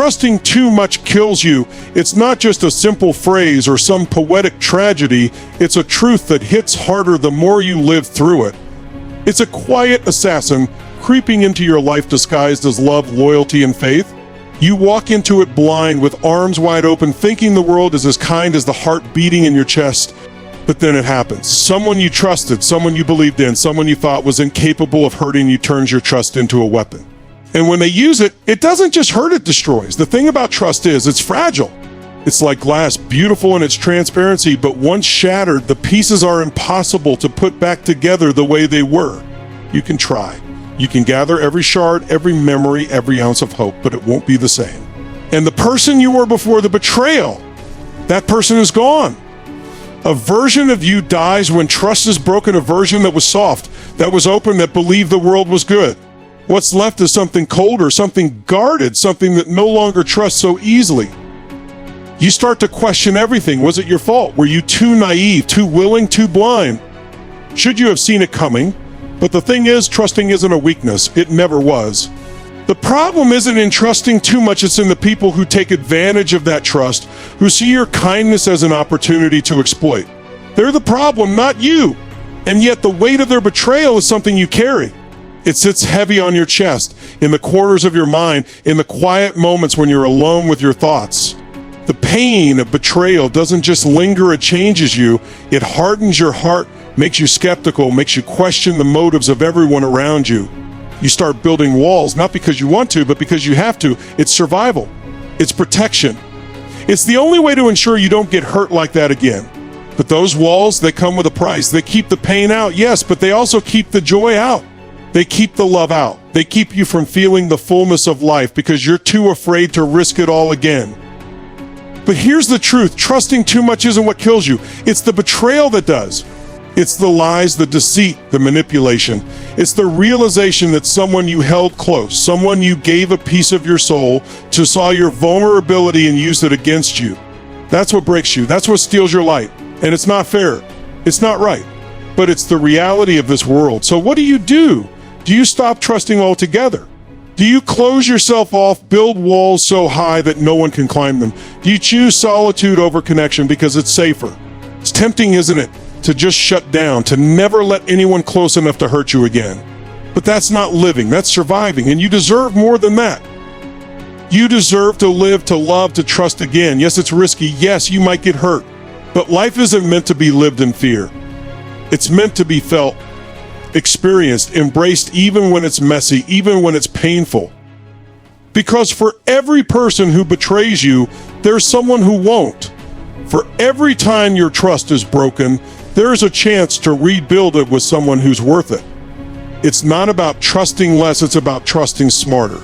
trusting too much kills you, it's not just a simple phrase or some poetic tragedy, it's a truth that hits harder the more you live through it. It's a quiet assassin creeping into your life disguised as love, loyalty, and faith. You walk into it blind with arms wide open, thinking the world is as kind as the heart beating in your chest. But then it happens. Someone you trusted, someone you believed in, someone you thought was incapable of hurting you turns your trust into a weapon. And when they use it, it doesn't just hurt, it destroys. The thing about trust is it's fragile. It's like glass, beautiful in its transparency, but once shattered, the pieces are impossible to put back together the way they were. You can try. You can gather every shard, every memory, every ounce of hope, but it won't be the same. And the person you were before the betrayal, that person is gone. A version of you dies when trust is broken, a version that was soft, that was open, that believed the world was good. What's left is something colder, something guarded, something that no longer trusts so easily. You start to question everything. Was it your fault? Were you too naive, too willing, too blind? Should you have seen it coming? But the thing is, trusting isn't a weakness. It never was. The problem isn't in trusting too much, it's in the people who take advantage of that trust, who see your kindness as an opportunity to exploit. They're the problem, not you. And yet the weight of their betrayal is something you carry. It sits heavy on your chest, in the corners of your mind, in the quiet moments when you're alone with your thoughts. The pain of betrayal doesn't just linger, it changes you. It hardens your heart, makes you skeptical, makes you question the motives of everyone around you. You start building walls, not because you want to, but because you have to. It's survival. It's protection. It's the only way to ensure you don't get hurt like that again. But those walls, they come with a price. They keep the pain out, yes, but they also keep the joy out. They keep the love out. They keep you from feeling the fullness of life because you're too afraid to risk it all again. But here's the truth. Trusting too much isn't what kills you. It's the betrayal that does. It's the lies, the deceit, the manipulation. It's the realization that someone you held close, someone you gave a piece of your soul to, saw your vulnerability and used it against you. That's what breaks you. That's what steals your light. And it's not fair. It's not right. But it's the reality of this world. So what do? Do you stop trusting altogether? Do you close yourself off, build walls so high that no one can climb them? Do you choose solitude over connection because it's safer? It's tempting, isn't it, to just shut down, to never let anyone close enough to hurt you again. But that's not living, that's surviving, and you deserve more than that. You deserve to live, to love, to trust again. Yes, it's risky. Yes, you might get hurt. But life isn't meant to be lived in fear. It's meant to be felt, experienced, embraced, even when it's messy, even when it's painful. Because for every person who betrays you, there's someone who won't. For every time your trust is broken, there's a chance to rebuild it with someone who's worth it. It's not about trusting less, it's about trusting smarter.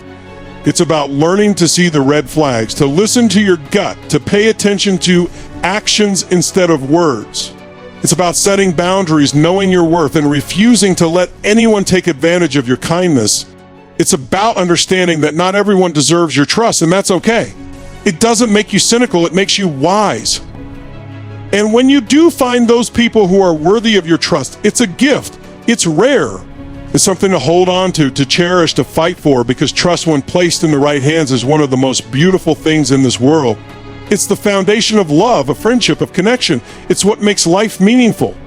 It's about learning to see the red flags, to listen to your gut, to pay attention to actions instead of words. It's about setting boundaries, knowing your worth, and refusing to let anyone take advantage of your kindness. It's about understanding that not everyone deserves your trust, and that's okay. It doesn't make you cynical, it makes you wise. And when you do find those people who are worthy of your trust, it's a gift. It's rare. It's something to hold on to cherish, to fight for, because trust, when placed in the right hands, is one of the most beautiful things in this world. It's the foundation of love, of friendship, of connection. It's what makes life meaningful.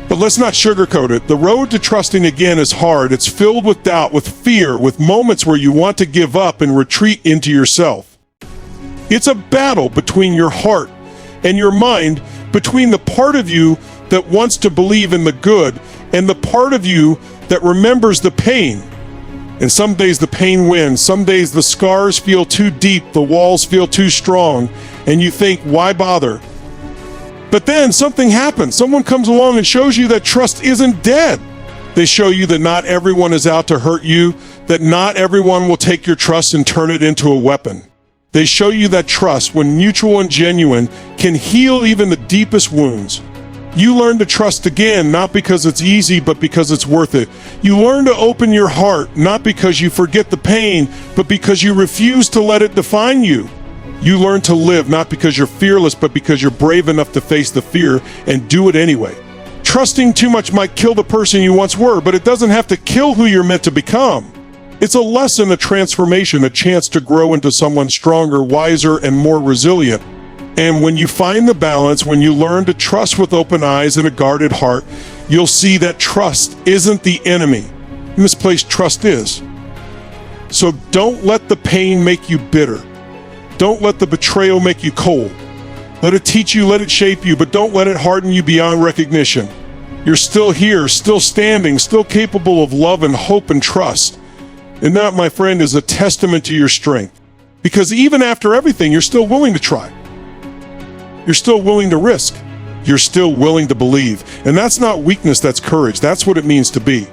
But let's not sugarcoat it. The road to trusting again is hard. It's filled with doubt, with fear, with moments where you want to give up and retreat into yourself. It's a battle between your heart and your mind, between the part of you that wants to believe in the good and the part of you that remembers the pain. And some days the pain wins. Some days the scars feel too deep, the walls feel too strong, and you think, why bother? But then something happens. Someone comes along and shows you that trust isn't dead. They show you that not everyone is out to hurt you, that not everyone will take your trust and turn it into a weapon. They show you that trust, when mutual and genuine, can heal even the deepest wounds. You learn to trust again, not because it's easy, but because it's worth it. You learn to open your heart, not because you forget the pain, but because you refuse to let it define you. You learn to live, not because you're fearless, but because you're brave enough to face the fear and do it anyway. Trusting too much might kill the person you once were, but it doesn't have to kill who you're meant to become. It's a lesson, a transformation, a chance to grow into someone stronger, wiser, and more resilient. And when you find the balance, when you learn to trust with open eyes and a guarded heart, you'll see that trust isn't the enemy. In this place, trust is. So don't let the pain make you bitter. Don't let the betrayal make you cold. Let it teach you, let it shape you, but don't let it harden you beyond recognition. You're still here, still standing, still capable of love and hope and trust. And that, my friend, is a testament to your strength. Because even after everything, you're still willing to try. You're still willing to risk. You're still willing to believe. And that's not weakness, that's courage. That's what it means to be.